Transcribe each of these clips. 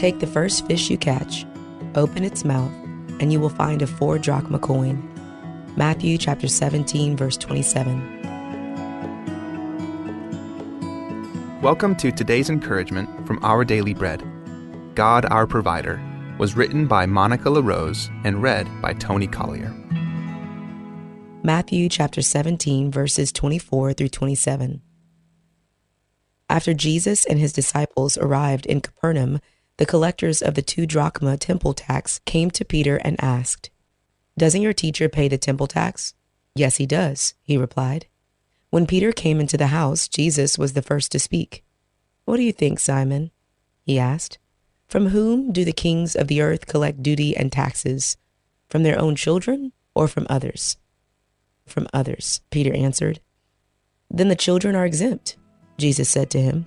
Take the first fish you catch, open its mouth, and you will find a 4 drachma coin. Matthew chapter 17, verse 27. Welcome to today's encouragement from Our Daily Bread. God Our Provider was written by Monica LaRose and read by Tony Collier. Matthew chapter 17, verses 24 through 27. After Jesus and his disciples arrived in Capernaum, the collectors of the 2 drachma temple tax came to Peter and asked, "Doesn't your teacher pay the temple tax?" "Yes, he does," he replied. When Peter came into the house, Jesus was the first to speak. "What do you think, Simon?" he asked. "From whom do the kings of the earth collect duty and taxes? From their own children or from others?" "From others," Peter answered. "Then the children are exempt," Jesus said to him.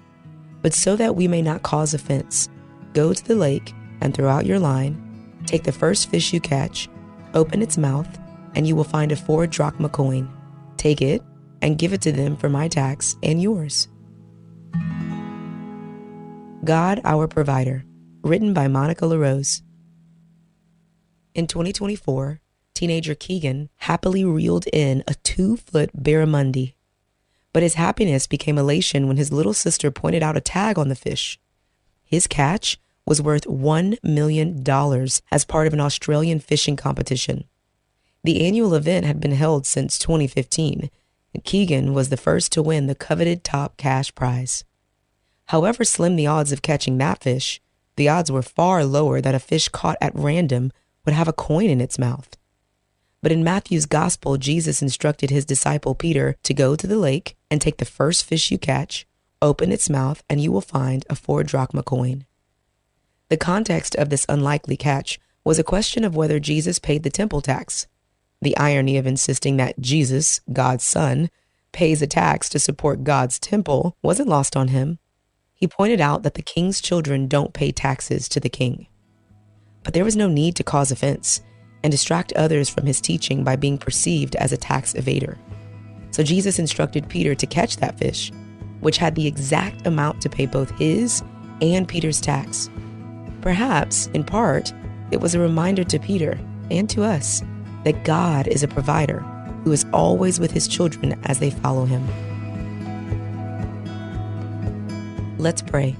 "But so that we may not cause offense, go to the lake and throw out your line. Take the first fish you catch, open its mouth, and you will find a 4 drachma coin. Take it and give it to them for my tax and yours." God Our Provider, written by Monica LaRose. In 2024, teenager Keegan happily reeled in a 2-foot barramundi. But his happiness became elation when his little sister pointed out a tag on the fish. His catch was worth $1 million as part of an Australian fishing competition. The annual event had been held since 2015, and Keegan was the first to win the coveted top cash prize. However slim the odds of catching that fish, the odds were far lower that a fish caught at random would have a coin in its mouth. But in Matthew's gospel, Jesus instructed his disciple Peter to go to the lake and take the first fish you catch, open its mouth, and you will find a 4 drachma coin. The context of this unlikely catch was a question of whether Jesus paid the temple tax. The irony of insisting that Jesus, God's son, pays a tax to support God's temple wasn't lost on him. He pointed out that the king's children don't pay taxes to the king. But there was no need to cause offense and distract others from his teaching by being perceived as a tax evader. So Jesus instructed Peter to catch that fish, which had the exact amount to pay both his and Peter's tax. Perhaps, in part, it was a reminder to Peter and to us that God is a provider who is always with his children as they follow him. Let's pray.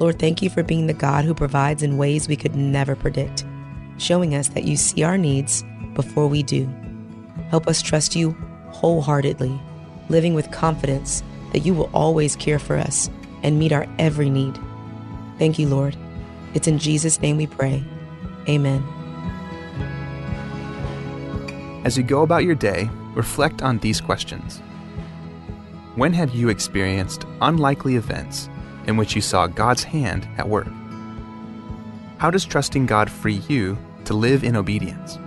Lord, thank you for being the God who provides in ways we could never predict, showing us that you see our needs before we do. Help us trust you wholeheartedly, living with confidence that you will always care for us and meet our every need. Thank you, Lord. It's in Jesus' name we pray. Amen. As you go about your day, reflect on these questions. When have you experienced unlikely events in which you saw God's hand at work? How does trusting God free you to live in obedience?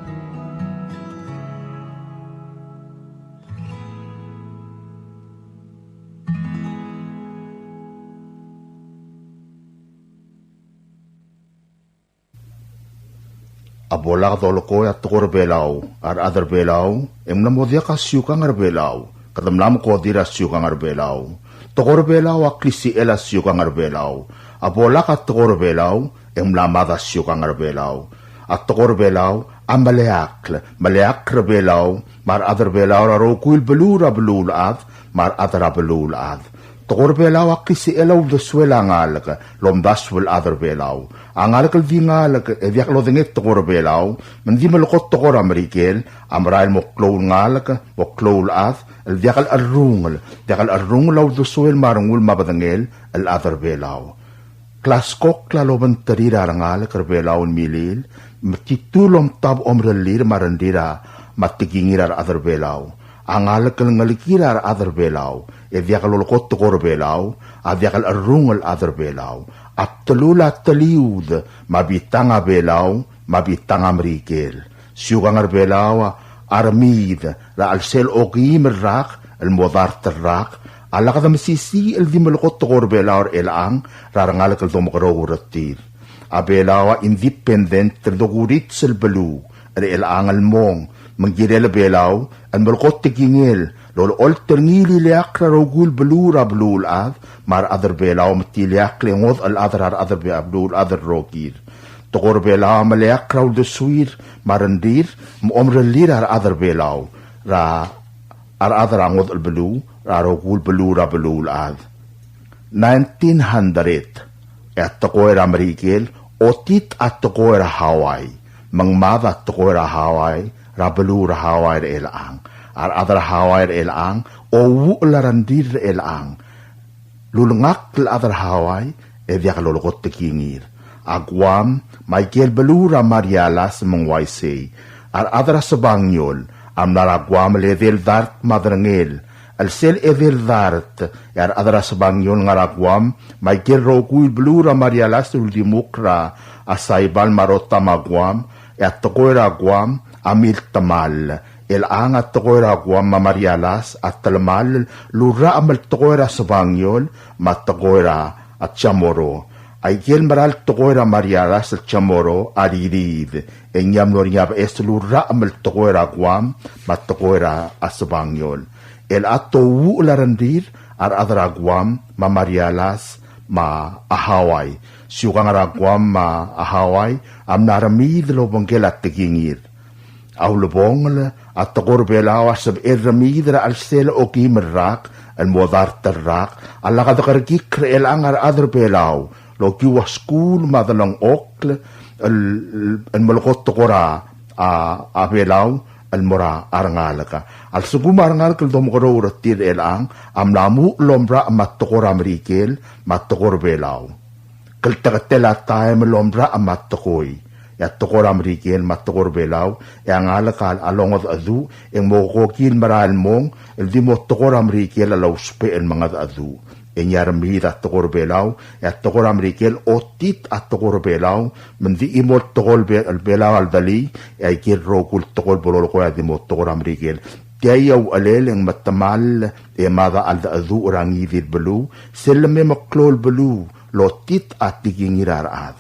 Abola ka tolo ko at tukor belaw, ar other belaw, emnamodia ka siyukang ar belaw, katamlam ko dira siyukang ar belaw. Tukor belaw a klisi ela siyukang ar belaw, abola ka tukor belaw, emlamada siyukang ar belaw. At tukor belaw, ang maleak belaw, mar other belaw rarokuil belul ad, mar other belul ad. Tukor belaw a klisi ela u deswela ngalak, lomdas will other belaw. Ang alakal di ngalak, ediak lo dingit tukor belaw, mandi malukot tukor Amerikel, amrail mo kloul ngalak, mo kloul ath, el diakal arrungl law deswel marungul mabadangel, el other belaw. Klas kok laloban tarira ngalak belaw milil, matitulom tab omrelir marandira, matigingirar other belaw. Ang alakal ngalikirar other belaw, ediakal ulukot tukor belaw, adiakal arrungl other belaw. At talula taliud, mabitanga belaw, mabitanga Amerikel. Siyugang belaw, armid, la alsel okim rak, el modar terrak, alakad masisi el dimalukot tukor belaw elang, rarangalak el domokarauratir. Abelaw independent terdogurit sel belu, el elang al mong, manggirel belaw, al malukot tigingil, Lolo olter ngili liak rogul belura belul ad, mar other belaw matiliak lengod al other be abdul other rogir. Tokor belaw maliak crowd de suir, marandir, omrelir ar other belaw, ra ar other angod al belu, ra rogul belura belul ad. 1900 at tokoira Marikil otit at tokoira Hawaii mangmada at tokoira Hawaii rabelura Hawaii elang ar adar Hawaii elang o wularandir elang lulungak l adar Hawaii evyak lolokot tekingir agwam Michael belura Marialas mangwaisay ar adar sabanyol am naragwam level dart madrangel Al-sel evil dart, yar adras bangyon ngaragwam, may kirrokul blura marialas uldimukra, asaybal marota magwam, at tokoy ragwam, amil tamal, ilang at tokoy ragwam mamarialas, at talamal, lura amal tokoy ra sa bangyon, matokoy ra at chamoro. Ay kil maral tokoy ra marialas at chamoro, aririd, enyam noryab es lura amal tokoy ragwam, matokoy ra as bangyon. El ato wularandir ar adragwam mamarialas ma ahaway. Siyukang aragwam ma ahaway am naramid lobongel at tigingir. Aw lobong at tokor belawas sab eramid ra alsel o kimerrak al modar terrak alakadakargik el angar adr belaw lo kiwa school madalang okl al malukot tokora a belaw almora arangalaka al suguma arangalaka domgoro ratir elang am lamu lombra mattokor amrikel mattokor belaw kaltagatela time lombra amattokoy ya tokor amrikel mattokor belaw yang alaka alongod adu eng mokokil maral mong el di mottokor amrikel alaw spe el mga adu enyarmi at tokor belaw ya tokor amrikel otit at tokor belaw mendi imot tokor belaw al dali ay kirrokul tokor bolol ko ya di mot tokor amrikel tiyaw alel ang matamal mada al adu orangi vid belu selme maklol belu lotit at tigingirarad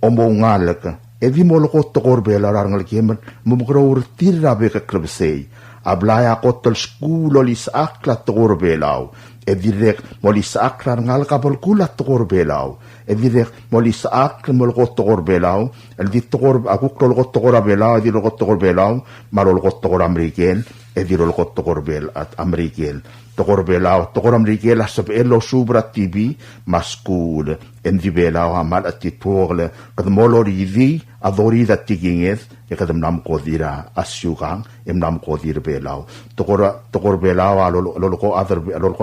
omongalak di molokot tokor belaw arangal kemen mumukro tirrabe ka klubsey ablaya kotol skulo lis akla tokor belaw direk molis akra ngal kapal kulat tokor belaw direk molis akra molkot tokor belaw di tokor aku kolkot tokor belaw di lokot tokor belaw marolkot tokor ameriken di rolkot tokor bel at ameriken tokor belaw tokor ameriken asab elo subra tv maskul di belaw amal at tiporle kad molori di adori dat tiginget kadam nam kodira asyukang nam kodir belaw tokor belaw lolko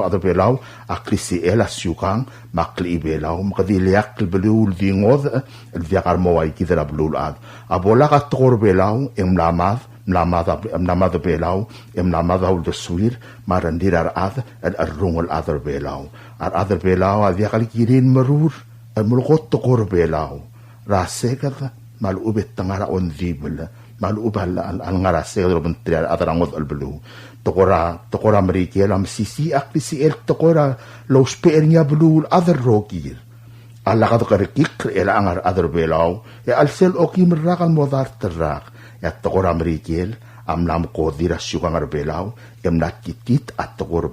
other belaw aklisi el asyukang makli belaw makadiliak belul dingod el diakar mawai kidra blul ad abola ka tokor belaw mlamad belaw mlamad ul deswir marandir ad arrungol other belaw other belaw diakal kirin marur al mulkot tokor belaw rasekat malubet tangara on zibel malubal al ngarase do bentriar atarangod al belu tokora amerikel am sisi aklisi el tokora lo spernya belu other rogir alla kad karikik el angar other belaw ya al sel okim rakal modar terrak ya tokora amerikel am lam kodira syukangar belaw em nakitit at tokor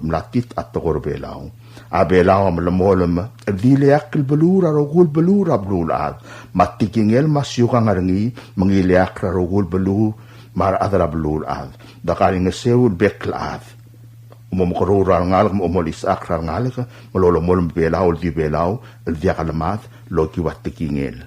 belaw abelaw am lemolem diliak belura rogul belura blulad matikingel masyukang arngi mangiliak rogul belu mar adra blulad dakaling seul beklad umomkorura ngal umolis akra ngal mololomol belaw di belaw diakalamat loki watikingel.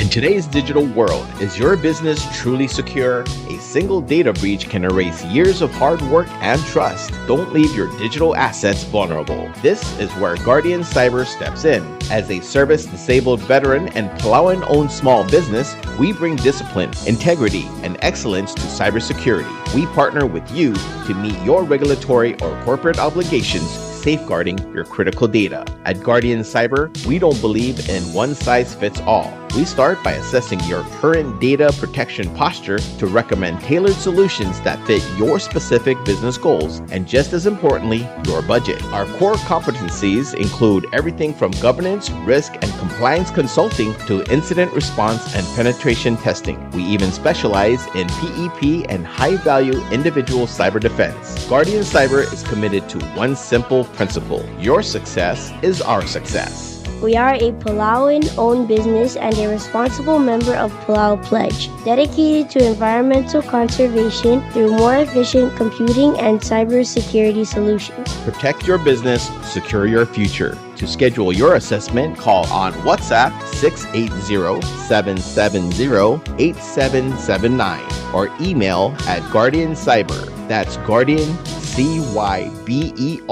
In today's digital world, is your business truly secure? A single data breach can erase years of hard work and trust. Don't leave your digital assets vulnerable. This is where Guardian Cyber steps in. As a service-disabled veteran and Palauan-owned small business, we bring discipline, integrity, and excellence to cybersecurity. We partner with you to meet your regulatory or corporate obligations, safeguarding your critical data. At Guardian Cyber, we don't believe in one-size-fits-all. We start by assessing your current data protection posture to recommend tailored solutions that fit your specific business goals and, just as importantly, your budget. Our core competencies include everything from governance, risk, and compliance consulting to incident response and penetration testing. We even specialize in PEP and high-value individual cyber defense. Guardian Cyber is committed to one simple principle: your success is our success. We are a Palauan-owned business and a responsible member of Palau Pledge, dedicated to environmental conservation through more efficient computing and cybersecurity solutions. Protect your business, secure your future. To schedule your assessment, call on WhatsApp 680-770-8779 or email at Guardian Cyber. That's Guardian, CYBER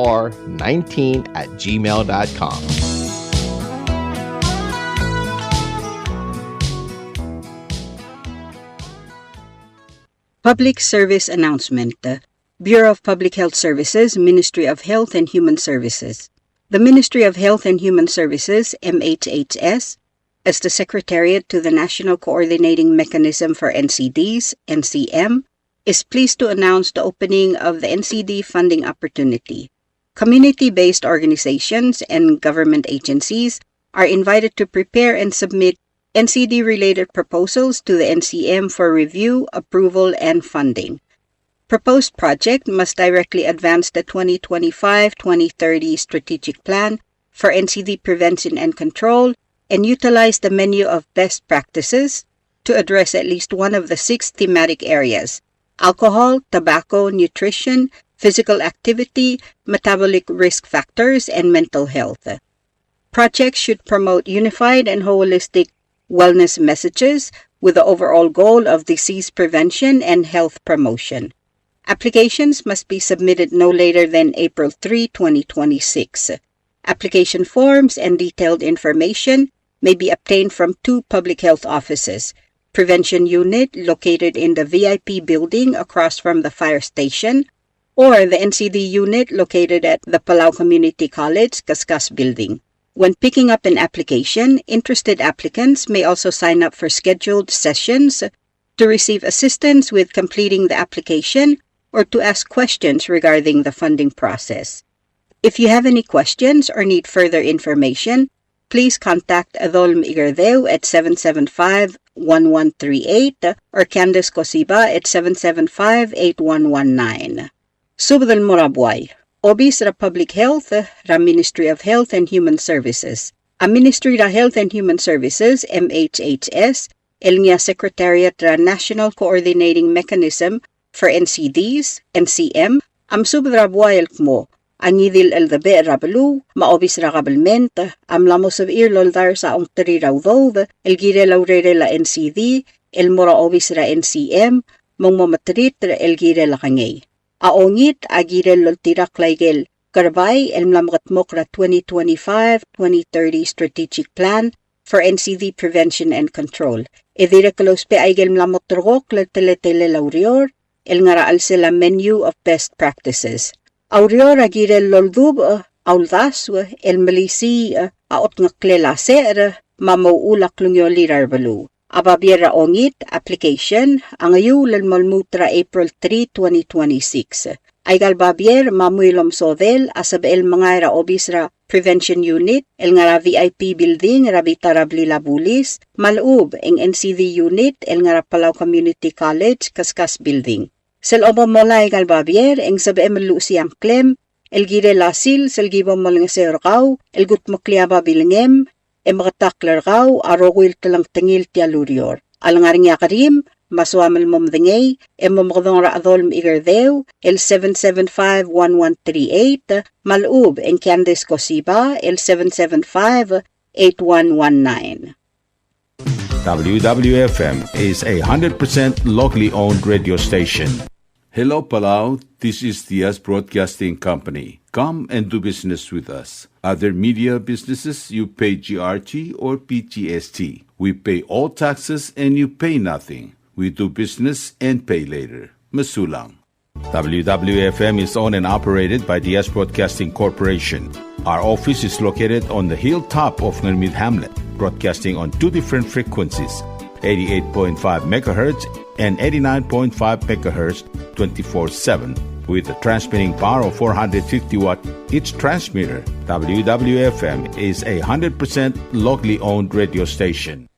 19@gmail.com. Public Service Announcement. Bureau of Public Health Services, Ministry of Health and Human Services. The Ministry of Health and Human Services, MHHS, as the Secretariat to the National Coordinating Mechanism for NCDs, NCM, is pleased to announce the opening of the NCD funding opportunity. Community-based organizations and government agencies are invited to prepare and submit NCD-related proposals to the NCM for review, approval, and funding. Proposed project must directly advance the 2025-2030 Strategic Plan for NCD Prevention and Control and utilize the menu of best practices to address at least one of the 6 thematic areas: alcohol, tobacco, nutrition, physical activity, metabolic risk factors, and mental health. Projects should promote unified and holistic wellness messages with the overall goal of disease prevention and health promotion. Applications must be submitted no later than April 3, 2026. Application forms and detailed information may be obtained from 2 public health offices: Prevention Unit located in the VIP building across from the fire station, or the NCD Unit located at the Palau Community College, Kaskas Building. When picking up an application, interested applicants may also sign up for scheduled sessions to receive assistance with completing the application or to ask questions regarding the funding process. If you have any questions or need further information, please contact Adolm Igardeo at 775-1138 or Candice Cosiba at 775-8119. Subdal Morabuay. Obis ra Public Health, ra Ministry of Health and Human Services. A Ministry ra Health and Human Services, MHHS, el nga Secretariat ra National Coordinating Mechanism for NCDs, NCM, am subra buayel mo, ang idil el dabe rabalu, maobis ra kabalment, am lamos of irloldar sa ong teri raw dove, el gire laurere la NCD, el mora obis ra NCM, mong mamatrit ra el gire la kangay. Aongit agirel loltirak laygel karbay el mlamgatmok ra 2025-2030 Strategic Plan for NCD Prevention and Control. Edire kalospe aygel mlamotrok lalteletele laurior el ngaraal sila menu of best practices. Aurior agirel loldub auldas el malisi aot ngaklelaser mamauulak lungyo lirar balu. Ababiera ongit application ang ayulal malmutra April 3, 2026. Ay galbabier mamulom sodel asabel mga ra obisra Prevention Unit el nga ra VIP building rabita rabli labulis malub ang NCD Unit el nga ra Palau Community College Kaskas Building. Sel obo molay galbabier ang sabe malu siyang klem el gire lasil sel gibo mol nga serkaw el gutmokliaba bilngem makataklar raw arogwil talang tengil ti alurior. Alangaring yakarim, maswamal momdengay, mamakadong raadol migardeo, el 775-1138, malub en Candice Cosiba, el 775-8119. WWFM is a 100% locally owned radio station. Hello, Palau. This is Diaz Broadcasting Company. Come and do business with us. Other media businesses, you pay GRT or PTST. We pay all taxes and you pay nothing. We do business and pay later. Masulang. WWFM is owned and operated by Diaz Broadcasting Corporation. Our office is located on the hilltop of Nurmid Hamlet. broadcasting on two different frequencies, 88.5 MHz and 89.5 MHz 24/7. With a transmitting power of 450 watt each transmitter, WWFM is a 100% locally owned radio station.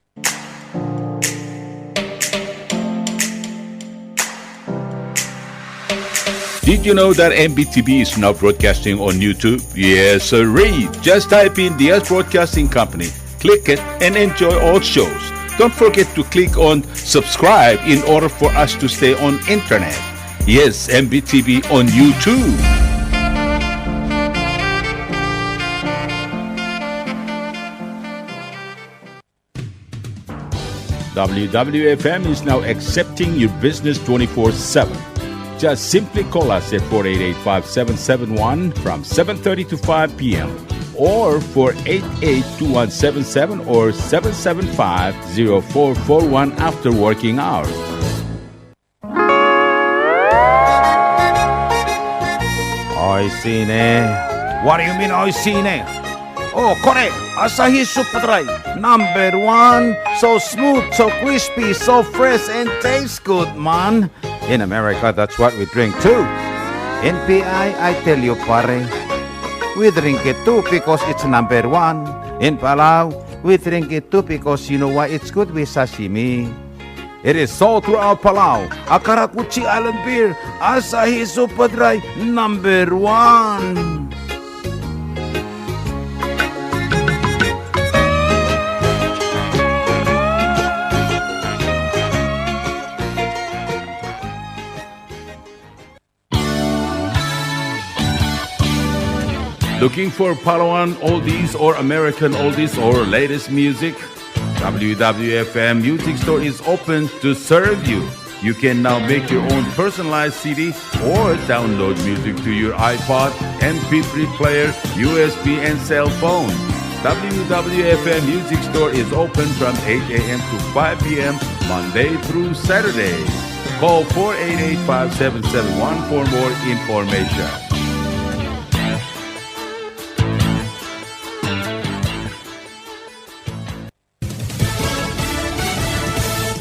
Did you know that MBTV is now broadcasting on YouTube? Yes, sirree. Just type in the US Broadcasting Company, click it, and enjoy all shows. Don't forget to click on subscribe in order for us to stay on internet. Yes, MBTV on YouTube. WWFM is now accepting your business 24/7. Just simply call us at 488-5771 from 7:30 to 5 p.m. or 488-2177 or 775-0441 after working hours. Oi sine. What do you mean oi sine? Oh, correct. Asahi Super Dry. Number 1. So smooth, so crispy, so fresh, and tastes good, man. In America, that's what we drink too. In PI, I tell you, pare, we drink it too because it's number 1. In Palau, we drink it too because you know why it's good with sashimi. It is sold throughout Palau. Akarakuchi Island Beer, Asahi Super Dry, number 1. Looking for Palauan oldies or American oldies or latest music? WWFM Music Store is open to serve you. You can now make your own personalized CD or download music to your iPod, MP3 player, USB, and cell phone. WWFM Music Store is open from 8 a.m. to 5 p.m. Monday through Saturday. Call 488-5771 for more information.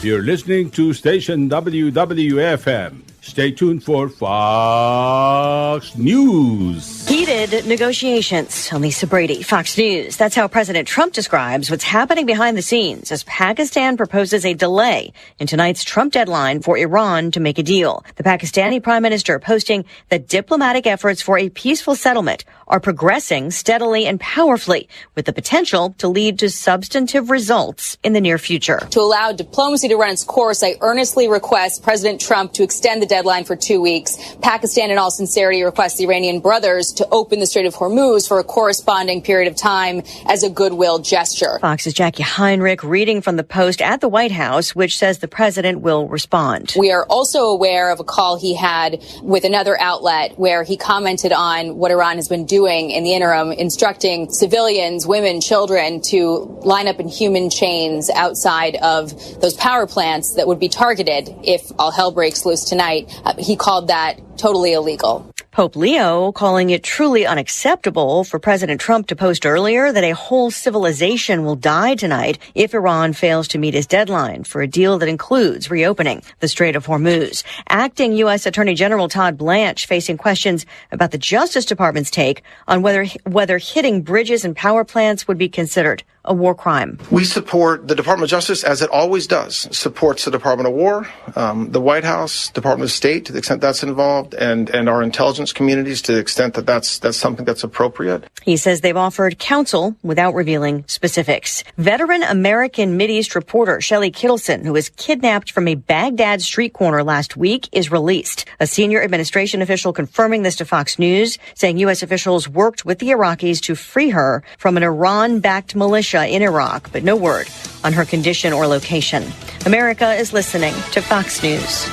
You're listening to station WWFM. Stay tuned for Fox News. Heated negotiations. I'm Lisa Brady, Fox News. That's how President Trump describes what's happening behind the scenes as Pakistan proposes a delay in tonight's Trump deadline for Iran to make a deal. The Pakistani Prime Minister posting that diplomatic efforts for a peaceful settlement are progressing steadily and powerfully, with the potential to lead to substantive results in the near future. To allow diplomacy to run its course, I earnestly request President Trump to extend the deadline for 2 weeks. Pakistan, in all sincerity, requests the Iranian brothers to open the Strait of Hormuz for a corresponding period of time as a goodwill gesture. Fox's Jackie Heinrich reading from the Post at the White House, which says the president will respond. We are also aware of a call he had with another outlet where he commented on what Iran has been doing in the interim, instructing civilians, women, children to line up in human chains outside of those power plants that would be targeted if all hell breaks loose tonight. He called that totally illegal. Pope Leo calling it truly unacceptable for President Trump to post earlier that a whole civilization will die tonight if Iran fails to meet his deadline for a deal that includes reopening the Strait of Hormuz. Acting U.S. Attorney General Todd Blanche facing questions about the Justice Department's take on whether hitting bridges and power plants would be considered a war crime. We support the Department of Justice, as it always does, supports the Department of War, the White House, Department of State to the extent that's involved, and our intelligence communities to the extent that that's something that's appropriate. He says they've offered counsel without revealing specifics. Veteran American Mideast reporter Shelley Kittleson, who was kidnapped from a Baghdad street corner last week, is released. A senior administration official confirming this to Fox News, saying U.S. officials worked with the Iraqis to free her from an Iran-backed militia in Iraq, but no word on her condition or location. America is listening to Fox News.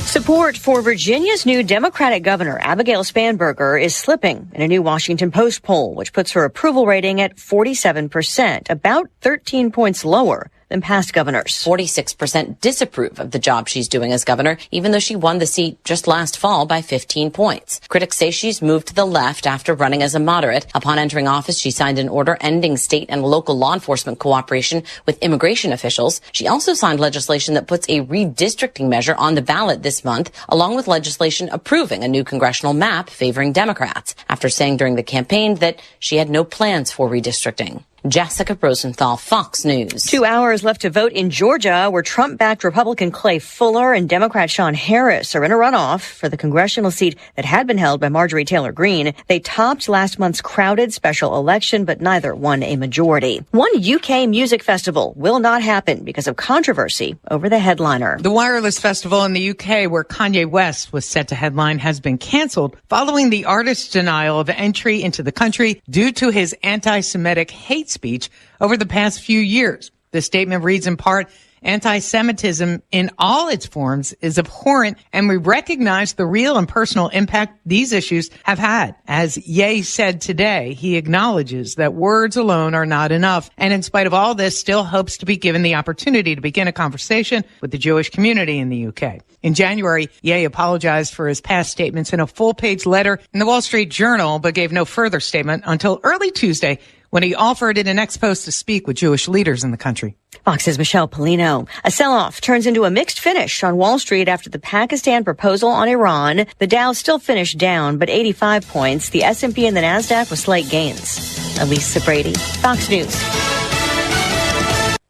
Support for Virginia's new Democratic governor, Abigail Spanberger, is slipping in a new Washington Post poll, which puts her approval rating at 47%, about 13 points lower than past governors. 46% disapprove of the job she's doing as governor, even though she won the seat just last fall by 15 points. Critics say she's moved to the left after running as a moderate. Upon entering office, she signed an order ending state and local law enforcement cooperation with immigration officials. She also signed legislation that puts a redistricting measure on the ballot this month, along with legislation approving a new congressional map favoring Democrats, after saying during the campaign that she had no plans for redistricting. Jessica Rosenthal, Fox News. 2 hours left to vote in Georgia, where Trump-backed Republican Clay Fuller and Democrat Sean Harris are in a runoff for the congressional seat that had been held by Marjorie Taylor Greene. They topped last month's crowded special election, but neither won a majority. One UK music festival will not happen because of controversy over the headliner. The Wireless Festival in the UK, where Kanye West was set to headline, has been canceled following the artist's denial of entry into the country due to his anti-Semitic hate speech over the past few years. The statement reads in part, "Anti-Semitism in all its forms is abhorrent, and we recognize the real and personal impact these issues have had." As Ye said today, he acknowledges that words alone are not enough, and in spite of all this, still hopes to be given the opportunity to begin a conversation with the Jewish community in the UK. In January, Ye apologized for his past statements in a full-page letter in the Wall Street Journal, but gave no further statement until early Tuesday, when he offered in an ex-post to speak with Jewish leaders in the country. Fox's Michelle Polino. A sell-off turns into a mixed finish on Wall Street after the Pakistan proposal on Iran. The Dow still finished down, but 85 points. The S&P and the NASDAQ with slight gains. Elisa Brady, Fox News.